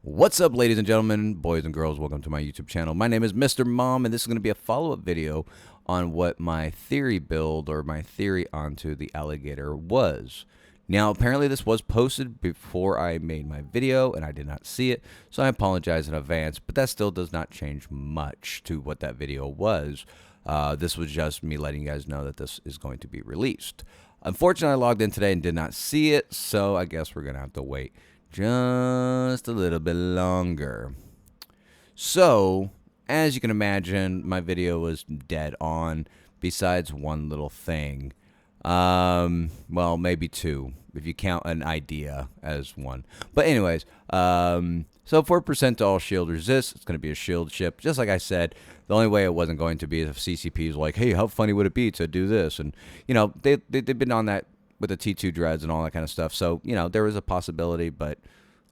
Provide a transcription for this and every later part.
What's up, ladies and gentlemen, boys and girls? Welcome to my YouTube channel. My name is Mr. Mom, and this is going to be a follow-up video on what my theory build or my theory onto the alligator was. Now, apparently this was posted before I made my video, and I did not see it, so I apologize in advance, but that still does not change much to what that video was. This was just me letting you guys know that this is going to be released. Unfortunately, I logged in today and did not see it, so I guess we're going to have to wait just a little bit longer. So, as you can imagine, my video was dead on, besides one little thing. Well, maybe two, if you count an idea as one. But anyways, so 4% to all shield resist. It's going to be a shield ship. Just like I said, the only way it wasn't going to be is if CCP is like, hey, how funny would it be to do this? And, you know, they've been on that with the T2 dreads and all that kind of stuff. So, you know, there was a possibility, but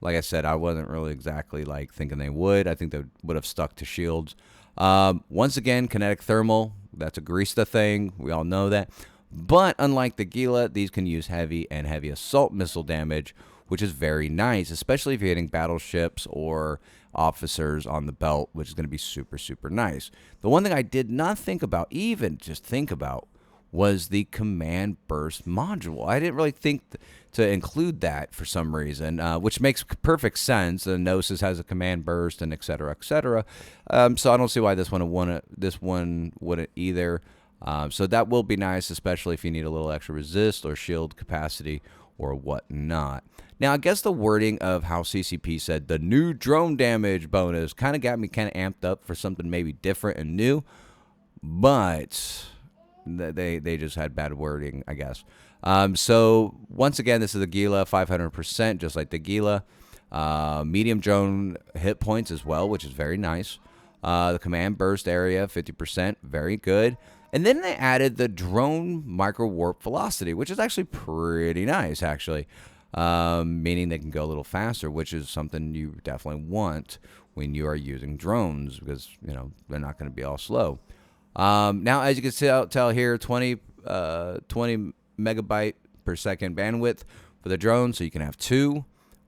like I said, I wasn't really exactly like thinking they would. I think they would have stuck to shields. Once again, kinetic thermal, that's a Greasta thing. We all know that. But unlike the Gila, these can use heavy and heavy assault missile damage, which is very nice, especially if you're hitting battleships or officers on the belt, which is going to be super, super nice. The one thing I did not think about, even just think about, was the command burst module. I didn't really think to include that for some reason, which makes perfect sense. The Gnosis has a command burst and et cetera, et cetera. So I don't see why this one wouldn't either. So that will be nice, especially if you need a little extra resist or shield capacity or whatnot. Now, I guess the wording of how CCP said the new drone damage bonus kind of got me kind of amped up for something maybe different and new, but they just had bad wording, I guess. So once again, this is the Gila, 500%, just like the Gila. Medium drone hit points as well, which is very nice. The command burst area, 50%, very good. And then they added the drone micro warp velocity, which is actually pretty nice, actually. Meaning they can go a little faster, which is something you definitely want when you are using drones, because, you know, they're not going to be all slow. Now, as you can tell here, 20 megabyte per second bandwidth for the drone, so you can have two.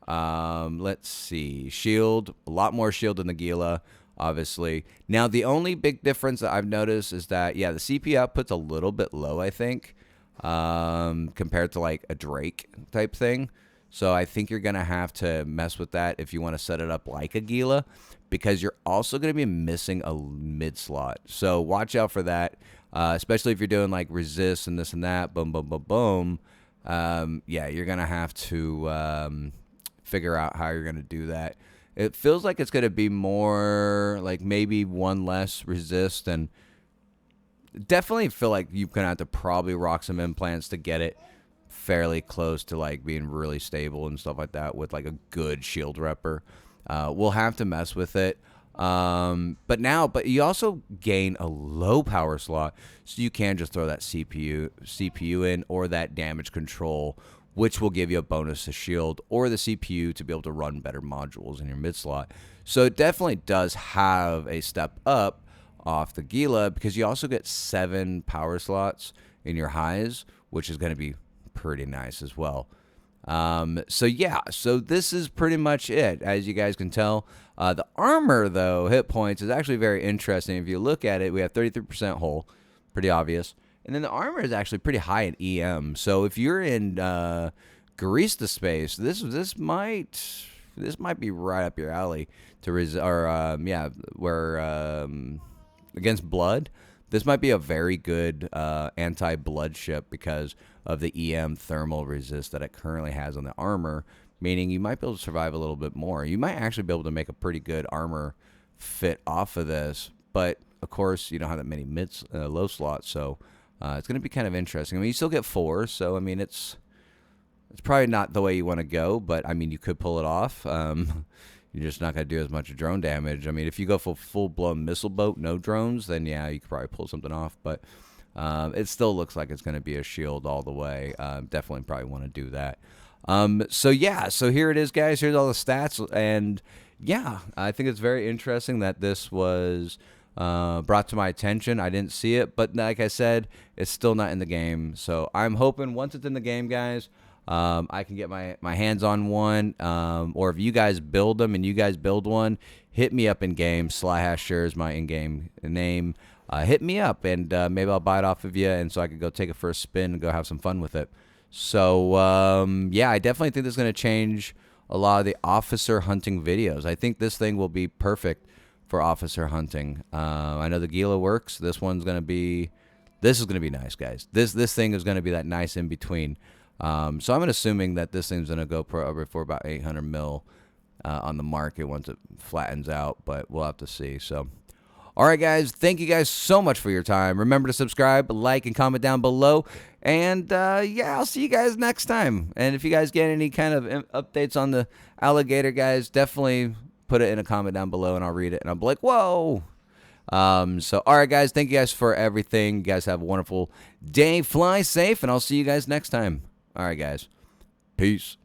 Let's see, shield, a lot more shield than the Gila, obviously. Now, the only big difference that I've noticed is that, yeah, the CPU output's a little bit low, I think, compared to like a Drake type thing. So I think you're going to have to mess with that if you want to set it up like a Gila, because you're also going to be missing a mid slot. So watch out for that, especially if you're doing like resist and this and that, boom, boom, boom, boom. Yeah, you're going to have to figure out how you're going to do that. It feels like it's going to be more like maybe one less resist, and definitely feel like you're going to have to probably rock some implants to get it fairly close to like being really stable and stuff like that with like a good shield repper. We'll have to mess with it. But you also gain a low power slot, so you can just throw that CPU in, or that damage control, which will give you a bonus to shield, or the CPU to be able to run better modules in your mid slot. So it definitely does have a step up off the Gila, because you also get 7 power slots in your highs, which is going to be pretty nice as well. So yeah, so this is pretty much it. As you guys can tell, the armor, though, hit points, is actually very interesting. If you look at it, we have 33% hull, pretty obvious. And then the armor is actually pretty high in EM. So if you're in Greasta space, this might be right up your alley to against blood. This might be a very good anti-blood ship because of the EM thermal resist that it currently has on the armor, meaning you might be able to survive a little bit more. You might actually be able to make a pretty good armor fit off of this, but of course you don't have that many low slots, so it's going to be kind of interesting. I mean, you still get 4, so I mean it's probably not the way you want to go, but I mean you could pull it off. You're just not going to do as much drone damage. I mean, if you go for full-blown missile boat, no drones, then yeah, you could probably pull something off. But it still looks like it's going to be a shield all the way. Definitely probably want to do that. So yeah, so here it is, guys. Here's all the stats. And yeah, I think it's very interesting that this was brought to my attention. I didn't see it, but like I said, it's still not in the game. So I'm hoping once it's in the game, guys, I can get my hands on one. Or if you guys build them and you guys build one, hit me up in game. Slyhasher is my in-game name. Hit me up, and maybe I'll buy it off of you, and so I could go take it for a spin and go have some fun with it. So, yeah, I definitely think this is going to change a lot of the officer hunting videos. I think this thing will be perfect for officer hunting. I know the Gila works. This is going to be nice, guys. This thing is going to be that nice in between. So I'm assuming that this thing's going to go for about 800 mil on the market once it flattens out, but we'll have to see. So, all right, guys, thank you guys so much for your time. Remember to subscribe, like, and comment down below. And, yeah, I'll see you guys next time. And if you guys get any kind of updates on the alligator, guys, definitely put it in a comment down below, and I'll read it. And I'll be like, whoa. So, all right, guys, thank you guys for everything. You guys have a wonderful day. Fly safe, and I'll see you guys next time. All right, guys. Peace.